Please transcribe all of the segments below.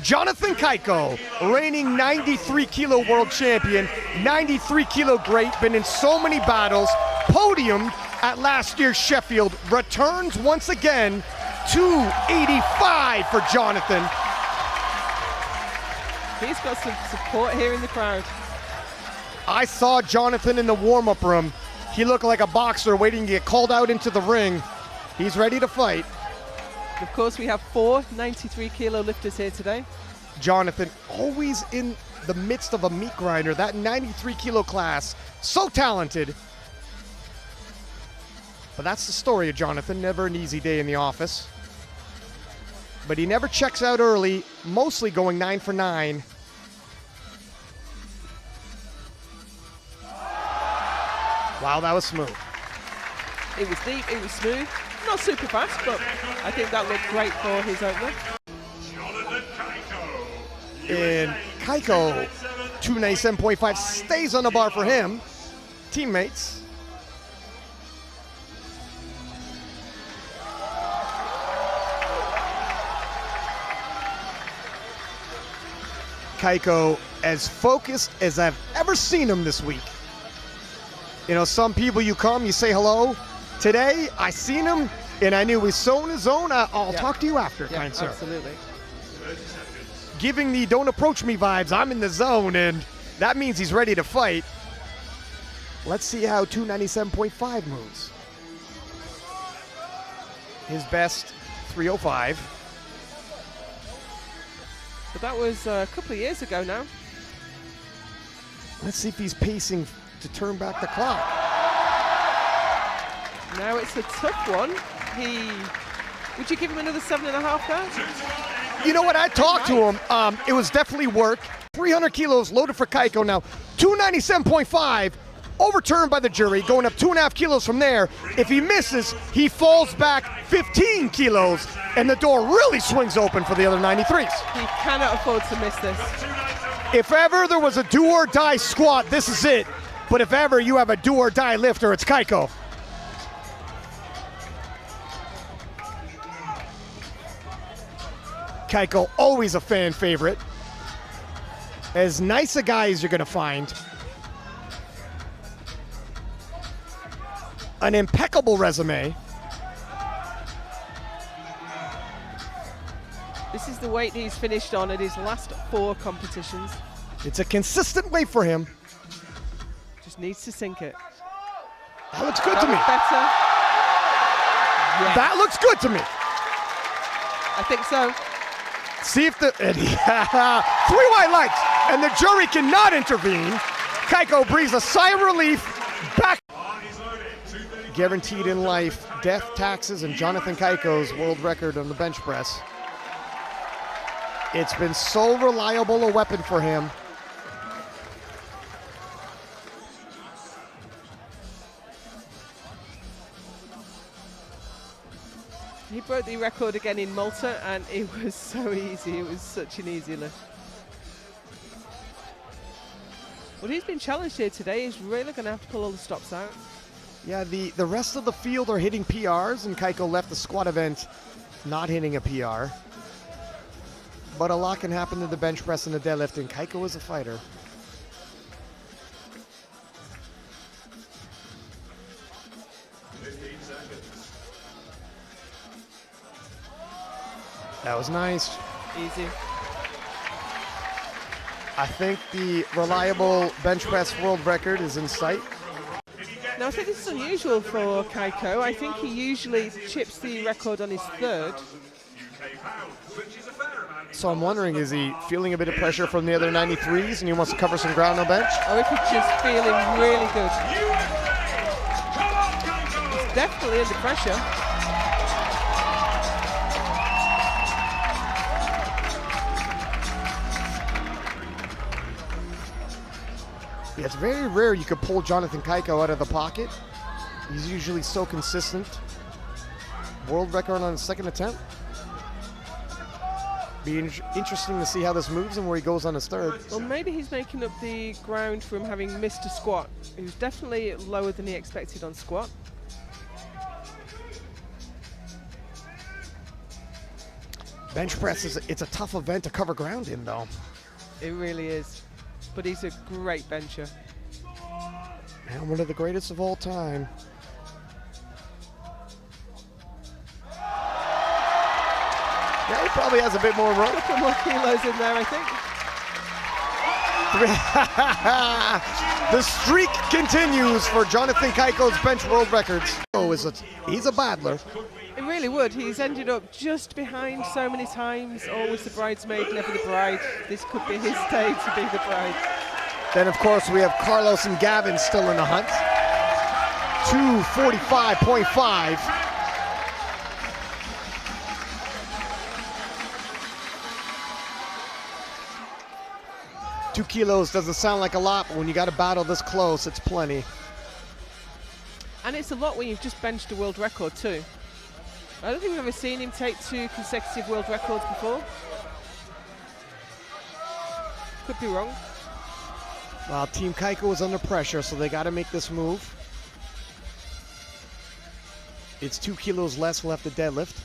Jonathan Cayco, reigning 93 kilo world champion, 93 kilo great, been in so many battles, podiumed at last year's Sheffield, returns once again, 285 for Jonathan. He's got some support here in the crowd. I saw Jonathan in the warm-up room. He looked like a boxer waiting to get called out into the ring. He's ready to fight. Of course, we have 4 93 kilo lifters here today. Jonathan, always in the midst of a meat grinder, that 93 kilo class, so talented. But that's the story of Jonathan, never an easy day in the office. But he never checks out early, mostly going 9 for 9. Wow, that was smooth. It was deep, it was smooth. Not super fast, but I think that looked great for his opener. And Cayco, 297.5, stays on the bar for him. Teammates. Cayco, as focused as I've ever seen him this week. You know, some people you come, you say hello. Today, I seen him, and I knew he's so in his zone. I'll talk to you after, kind sir. Absolutely. Giving the don't approach me vibes. I'm in the zone, and that means he's ready to fight. Let's see how 297.5 moves. His best, 305. But that was a couple of years ago now. Let's see if he's pacing to turn back the clock. Now it's a tough one. Would you give him another 7.5 there? You know what, I talked to him. It was definitely work. 300 kilos loaded for Cayco now. 297.5, overturned by the jury, going up 2.5 kilos from there. If he misses, he falls back 15 kilos, and the door really swings open for the other 93s. He cannot afford to miss this. If ever there was a do-or-die squat, this is it. But if ever you have a do-or-die lifter, it's Cayco. Cayco, always a fan favorite. As nice a guy as you're gonna find. An impeccable resume. This is the weight he's finished on at his last 4 competitions. It's a consistent weight for him. Just needs to sink it. That looks good to me. Better. Yes. That looks good to me. I think so. See if the 3 white lights, and the jury cannot intervene. Cayco breathes a sigh of relief. Back. Guaranteed in life, death, taxes, and Jonathan Cayco's world record on the bench press. It's been so reliable a weapon for him. He broke the record again in Malta, and it was so easy. It was such an easy lift. Well, he's been challenged here today. He's really going to have to pull all the stops out. Yeah, the rest of the field are hitting PRs, and Cayco left the squat event not hitting a PR. But a lot can happen to the bench press and the deadlift, and Cayco is a fighter. That was nice. Easy. I think the reliable bench press world record is in sight. Now, I think this is unusual for Cayco. I think he usually chips the record on his 3rd. So I'm wondering, is he feeling a bit of pressure from the other 93s and he wants to cover some ground on bench? Or if he's just feeling really good. He's definitely under pressure. Yeah, it's very rare you could pull Jonathan Cayco out of the pocket. He's usually so consistent. World record on his 2nd attempt. Be interesting to see how this moves and where he goes on his 3rd. Well, maybe he's making up the ground from having missed a squat. He was definitely lower than he expected on squat. Bench press it's a tough event to cover ground in, though. It really is. But he's a great bencher. And one of the greatest of all time. Yeah, he probably has a bit more room. A couple more kilos in there, I think. The streak continues for Jonathan Cayco's bench world records. Oh, he's a battler. It really would. He's ended up just behind so many times. Always the bridesmaid, never the bride. This could be his day to be the bride. Then, of course, we have Carlos and Gavin still in the hunt. 245.5. Two kilos doesn't sound like a lot, but when you got a battle this close, it's plenty. And it's a lot when you've just benched a world record too. I don't think we've ever seen him take 2 consecutive world records before. Could be wrong. Well, Team Cayco is under pressure, so they got to make this move. It's 2 kilos less left to deadlift.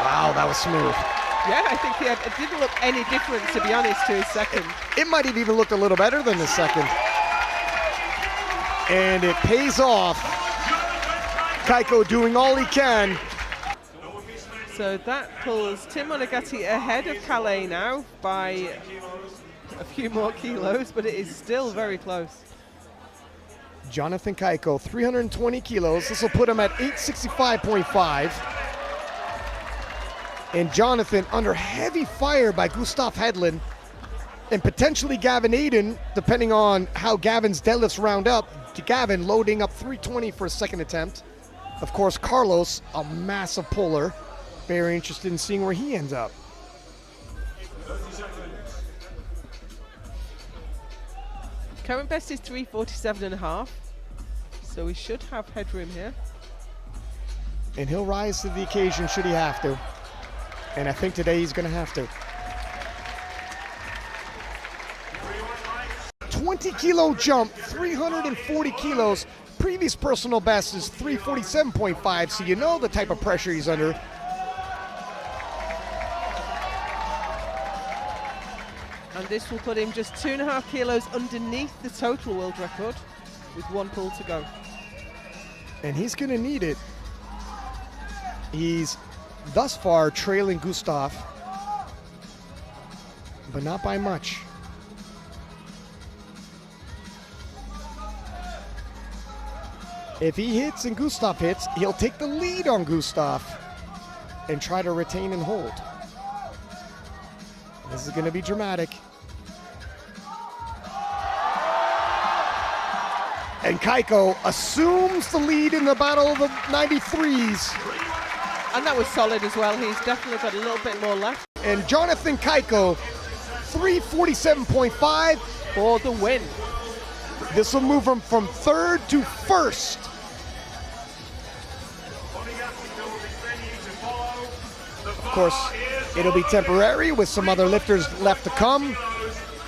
Wow, that was smooth. Yeah, I think it didn't look any different, to be honest, to his second. It might have even looked a little better than the second. And it pays off. Cayco doing all he can. So that pulls Tim Monagatti ahead of Calais now by a few more kilos, but it is still very close. Jonathan Cayco, 320 kilos. This will put him at 865.5. And Jonathan under heavy fire by Gustav Hedlund and potentially Gavin Aiden, depending on how Gavin's deadlifts round up. Gavin loading up 320 for a second attempt. Of course, Carlos, a massive puller. Very interested in seeing where he ends up. Current best is 347.5, so we should have headroom here. And he'll rise to the occasion should he have to. And I think today he's going to have to. 20 kilo jump, 340 kilos. Previous personal best is 347.5, so you know the type of pressure he's under. And this will put him just 2.5 kilos underneath the total world record with 1 pull to go. And he's going to need it. He's thus far trailing Gustav, but not by much. If he hits and Gustav hits, he'll take the lead on Gustav and try to retain and hold. This is going to be dramatic. And Cayco assumes the lead in the battle of the 93s. And that was solid as well. He's definitely got a little bit more left. And Jonathan Cayco, 347.5 for the win. This will move him from 3rd to 1st. Of course, it'll be temporary with some other lifters left to come,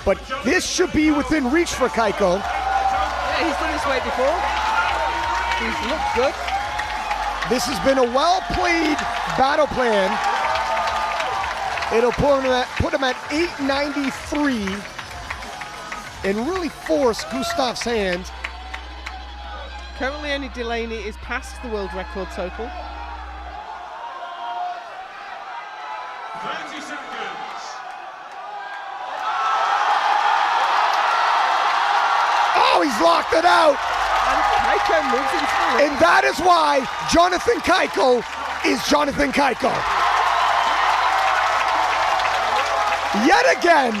but this should be within reach for Cayco. Yeah, he's done this weight before. He's looked good. This has been a well-played battle plan. It'll put him at 893 and really force Gustav's hand. Currently only Delaney is past the world record total. 30 seconds. Oh, he's locked it out. And Cayco moves into the lead. And that is why Jonathan Cayco is Jonathan Cayco. Yet again,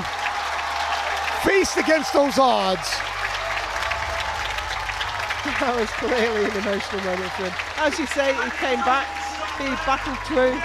faced against those odds. That was clearly an emotional moment for him. As you say, he came back, he battled through.